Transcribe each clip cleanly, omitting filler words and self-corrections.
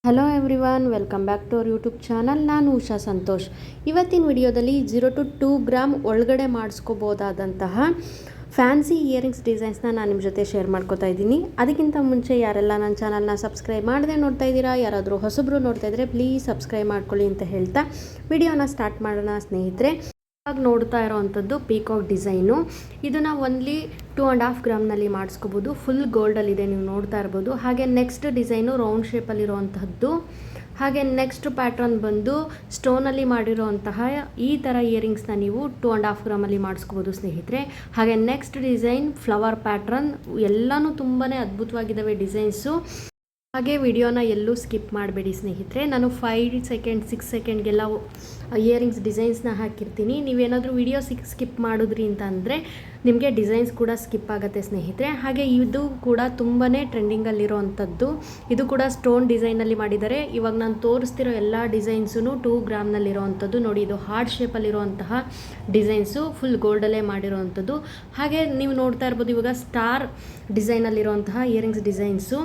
Hello everyone, welcome back to our YouTube channel. ನಾನು ಉಷಾ ಸಂತೋಷ್. ಇವತ್ತಿನ ವಿಡಿಯೋದಲ್ಲಿ 0 to 2 ಗ್ರಾಮ್ ಒಳಗಡೆ ಮಾಡಿಸ್ಕೋಬೋದಾದಂತಹ ಫ್ಯಾನ್ಸಿ ಇಯರಿಂಗ್ಸ್ ಡಿಸೈನ್ಸ್ನ ನಾನು ನಿಮ್ಮ ಜೊತೆ ಶೇರ್ ಮಾಡ್ಕೋತಾ ಇದ್ದೀನಿ. ಅದಕ್ಕಿಂತ ಮುಂಚೆ ಯಾರೆಲ್ಲ ನನ್ನ ಚಾನಲ್ನ ಸಬ್ಸ್ಕ್ರೈಬ್ ಮಾಡದೆ ನೋಡ್ತಾ ಇದ್ದೀರಾ, ಯಾರಾದರೂ ಹೊಸಬ್ರು ನೋಡ್ತಾ ಇದ್ದರೆ ಪ್ಲೀಸ್ ಸಬ್ಸ್ಕ್ರೈಬ್ ಮಾಡ್ಕೊಳ್ಳಿ ಅಂತ ಹೇಳ್ತಾ ವಿಡಿಯೋನ ಸ್ಟಾರ್ಟ್ ಮಾಡೋಣ ಸ್ನೇಹಿತರೆ. ಇವಾಗ ನೋಡ್ತಾ ಇರೋವಂಥದ್ದು ಪೀಕಾಕ್ ಡಿಸೈನು. ಇದನ್ನು ಓನ್ಲಿ 2.5 ಗ್ರಾಮ್ನಲ್ಲಿ ಮಾಡಿಸ್ಕೋಬೋದು. ಫುಲ್ ಗೋಲ್ಡಲ್ಲಿದೆ, ನೀವು ನೋಡ್ತಾ ಇರ್ಬೋದು. ಹಾಗೆ ನೆಕ್ಸ್ಟ್ ಡಿಸೈನು ರೌಂಡ್ ಶೇಪಲ್ಲಿರುವಂತಹದ್ದು. ಹಾಗೆ ನೆಕ್ಸ್ಟ್ ಪ್ಯಾಟ್ರನ್ ಬಂದು ಸ್ಟೋನಲ್ಲಿ ಮಾಡಿರೋಂತಹ ಈ ಥರ ಇಯರಿಂಗ್ಸ್ನ ನೀವು 2.5 ಗ್ರಾಮಲ್ಲಿ ಮಾಡಿಸ್ಕೋಬೋದು ಸ್ನೇಹಿತರೆ. ಹಾಗೆ ನೆಕ್ಸ್ಟ್ ಡಿಸೈನ್ ಫ್ಲವರ್ ಪ್ಯಾಟ್ರನ್. ಎಲ್ಲನೂ ತುಂಬಾ ಅದ್ಭುತವಾಗಿದ್ದಾವೆ ಡಿಸೈನ್ಸು. ಹಾಗೆ ವಿಡಿಯೋನ ಎಲ್ಲೂ ಸ್ಕಿಪ್ ಮಾಡಬೇಡಿ ಸ್ನೇಹಿತರೆ. ನಾನು 5 ಸೆಕೆಂಡ್ 6 ಸೆಕೆಂಡ್ಗೆಲ್ಲ ಇಯರಿಂಗ್ಸ್ ಡಿಸೈನ್ಸ್ನ ಹಾಕಿರ್ತೀನಿ. ನೀವೇನಾದರೂ ವಿಡಿಯೋ ಸ್ಕಿಪ್ ಮಾಡಿದ್ರಿ ಅಂತ ಅಂದರೆ ನಿಮಗೆ ಡಿಸೈನ್ಸ್ ಕೂಡ ಸ್ಕಿಪ್ ಆಗುತ್ತೆ ಸ್ನೇಹಿತರೆ. ಹಾಗೆ ಇದು ಕೂಡ ತುಂಬಾ ಟ್ರೆಂಡಿಂಗಲ್ಲಿರೋ ಅಂಥದ್ದು. ಇದು ಕೂಡ ಸ್ಟೋನ್ ಡಿಸೈನಲ್ಲಿ ಮಾಡಿದ್ದಾರೆ. ಇವಾಗ ನಾನು ತೋರಿಸ್ತಿರೋ ಎಲ್ಲ ಡಿಸೈನ್ಸೂ 2 ಗ್ರಾಮ್ನಲ್ಲಿರೋ ಅಂಥದ್ದು. ನೋಡಿ, ಇದು ಹಾರ್ಟ್ ಶೇಪಲ್ಲಿರುವಂತಹ ಡಿಸೈನ್ಸು, ಫುಲ್ ಗೋಲ್ಡಲ್ಲೇ ಮಾಡಿರೋವಂಥದ್ದು. ಹಾಗೆ ನೀವು ನೋಡ್ತಾ ಇರ್ಬೋದು ಇವಾಗ ಸ್ಟಾರ್ ಡಿಸೈನಲ್ಲಿರುವಂತಹ ಇಯರಿಂಗ್ಸ್ ಡಿಸೈನ್ಸು.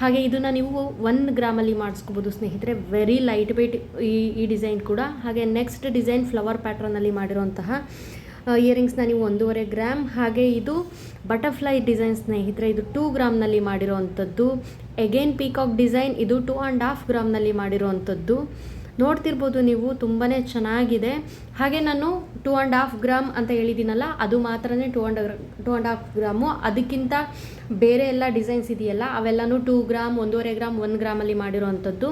ಹಾಗೆ ಇದನ್ನು ನೀವು 1 ಗ್ರಾಮಲ್ಲಿ ಮಾಡಿಸ್ಕೋಬೋದು ಸ್ನೇಹಿತರೆ. ವೆರಿ ಲೈಟ್ ವೆಯ್ಟ್ ಈ ಡಿಸೈನ್ ಕೂಡ. ಹಾಗೆ ನೆಕ್ಸ್ಟ್ ಡಿಸೈನ್ ಫ್ಲವರ್ ಪ್ಯಾಟ್ರನಲ್ಲಿ ಮಾಡಿರೋಂತಹ ಇಯರಿಂಗ್ಸ್ನ ನೀವು 1.5 ಗ್ರಾಮ್. ಹಾಗೆ ಇದು ಬಟರ್ಫ್ಲೈ ಡಿಸೈನ್ ಸ್ನೇಹಿತರೆ. ಇದು 2 ಗ್ರಾಮ್ನಲ್ಲಿ ಮಾಡಿರೋವಂಥದ್ದು. ಎಗೇನ್ ಪೀಕಾಕ್ ಡಿಸೈನ್, ಇದು 2.5 ಗ್ರಾಮ್ನಲ್ಲಿ ಮಾಡಿರೋವಂಥದ್ದು. ನೋಡ್ತಿರ್ಬೋದು ನೀವು, ತುಂಬಾ ಚೆನ್ನಾಗಿದೆ. ಹಾಗೆ ನಾನು 2.5 ಗ್ರಾಮ್ ಅಂತ ಹೇಳಿದ್ದೀನಲ್ಲ, ಅದು ಮಾತ್ರನೇ 2.5 ಗ್ರಾಮು. ಅದಕ್ಕಿಂತ ಬೇರೆ ಎಲ್ಲ ಡಿಸೈನ್ಸ್ ಇದೆಯಲ್ಲ ಅವೆಲ್ಲನೂ 2 ಗ್ರಾಮ್, 1.5 ಗ್ರಾಮ್, 1 ಗ್ರಾಮಲ್ಲಿ ಮಾಡಿರೋವಂಥದ್ದು.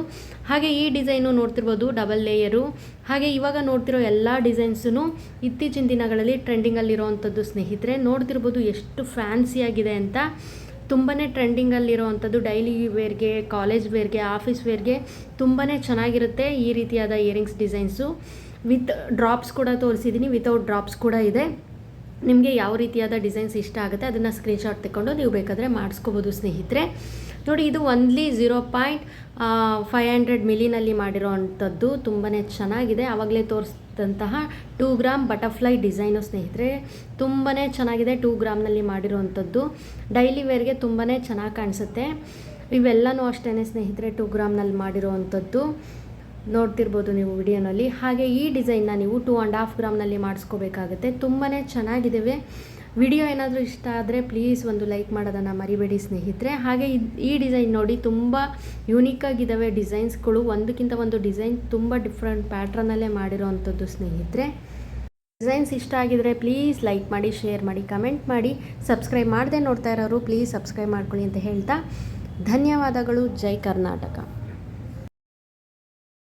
ಹಾಗೆ ಈ ಡಿಸೈನು ನೋಡ್ತಿರ್ಬೋದು, ಡಬಲ್ ಲೇಯರು. ಹಾಗೆ ಇವಾಗ ನೋಡ್ತಿರೋ ಎಲ್ಲ ಡಿಸೈನ್ಸೂ ಇತ್ತೀಚಿನ ದಿನಗಳಲ್ಲಿ ಟ್ರೆಂಡಿಂಗಲ್ಲಿರೋವಂಥದ್ದು ಸ್ನೇಹಿತರೆ. ನೋಡ್ತಿರ್ಬೋದು ಎಷ್ಟು ಫ್ಯಾನ್ಸಿಯಾಗಿದೆ ಅಂತ. ತುಂಬಾ ಟ್ರೆಂಡಿಂಗಲ್ಲಿರೋವಂಥದ್ದು. ಡೈಲಿ ವೇರ್ಗೆ, ಕಾಲೇಜ್ ವೇರ್ಗೆ, ಆಫೀಸ್ ವೇರ್ಗೆ ತುಂಬಾ ಚೆನ್ನಾಗಿರುತ್ತೆ ಈ ರೀತಿಯಾದ ಇಯರಿಂಗ್ಸ್ ಡಿಸೈನ್ಸು. ವಿತ್ ಡ್ರಾಪ್ಸ್ ಕೂಡ ತೋರಿಸಿದ್ದೀನಿ, ವಿತೌಟ್ ಡ್ರಾಪ್ಸ್ ಕೂಡ ಇದೆ. ನಿಮಗೆ ಯಾವ ರೀತಿಯಾದ ಡಿಸೈನ್ಸ್ ಇಷ್ಟ ಆಗುತ್ತೆ ಅದನ್ನು ಸ್ಕ್ರೀನ್ಶಾಟ್ ತೆಕ್ಕೊಂಡು ನೀವು ಬೇಕಾದರೆ ಮಾಡಿಸ್ಕೋಬೋದು ಸ್ನೇಹಿತರೆ. ನೋಡಿ, ಇದು ಓನ್ಲಿ 0.500 ಮಿಲಿನಲ್ಲಿ ಮಾಡಿರೋ ಅಂಥದ್ದು. ತುಂಬಾ ಚೆನ್ನಾಗಿದೆ. ಆವಾಗಲೇ ತೋರಿಸಿದಂತಹ 2 ಗ್ರಾಮ್ ಬಟರ್ಫ್ಲೈ ಡಿಸೈನು ಸ್ನೇಹಿತರೆ. ತುಂಬಾ ಚೆನ್ನಾಗಿದೆ. 2 ಗ್ರಾಮ್ನಲ್ಲಿ ಮಾಡಿರೋವಂಥದ್ದು. ಡೈಲಿ ವೇರ್ಗೆ ತುಂಬಾ ಚೆನ್ನಾಗಿ ಕಾಣಿಸುತ್ತೆ. ಇವೆಲ್ಲನೂ ಅಷ್ಟೇ ಸ್ನೇಹಿತರೆ, 2 ಗ್ರಾಮ್ನಲ್ಲಿ ಮಾಡಿರೋವಂಥದ್ದು. ನೋಡ್ತಿರ್ಬೋದು ನೀವು ವಿಡಿಯೋನಲ್ಲಿ. ಹಾಗೆ ಈ ಡಿಸೈನ್ನ ನೀವು 2.5 ಗ್ರಾಮ್ನಲ್ಲಿ ಮಾಡಿಸ್ಕೋಬೇಕಾಗುತ್ತೆ. ತುಂಬಾ ಚೆನ್ನಾಗಿದ್ದಾವೆ. ವಿಡಿಯೋ ಏನಾದರೂ ಇಷ್ಟ ಆದರೆ ಪ್ಲೀಸ್ ಒಂದು ಲೈಕ್ ಮಾಡೋದನ್ನು ಮರಿಬೇಡಿ ಸ್ನೇಹಿತರೆ. ಹಾಗೆ ಈ ಡಿಸೈನ್ ನೋಡಿ, ತುಂಬ ಯೂನಿಕ್ಕಾಗಿದ್ದಾವೆ ಡಿಸೈನ್ಸ್ಗಳು. ಒಂದಕ್ಕಿಂತ ಒಂದು ಡಿಸೈನ್ ತುಂಬ ಡಿಫ್ರೆಂಟ್ ಪ್ಯಾಟ್ರನಲ್ಲೇ ಮಾಡಿರೋವಂಥದ್ದು ಸ್ನೇಹಿತರೆ. ಡಿಸೈನ್ಸ್ ಇಷ್ಟ ಆಗಿದರೆ ಪ್ಲೀಸ್ ಲೈಕ್ ಮಾಡಿ, ಶೇರ್ ಮಾಡಿ, ಕಮೆಂಟ್ ಮಾಡಿ. ಸಬ್ಸ್ಕ್ರೈಬ್ ಮಾಡದೆ ನೋಡ್ತಾ ಇರೋರು ಪ್ಲೀಸ್ ಸಬ್ಸ್ಕ್ರೈಬ್ ಮಾಡ್ಕೊಳ್ಳಿ ಅಂತ ಹೇಳ್ತಾ ಧನ್ಯವಾದಗಳು. ಜೈ ಕರ್ನಾಟಕ.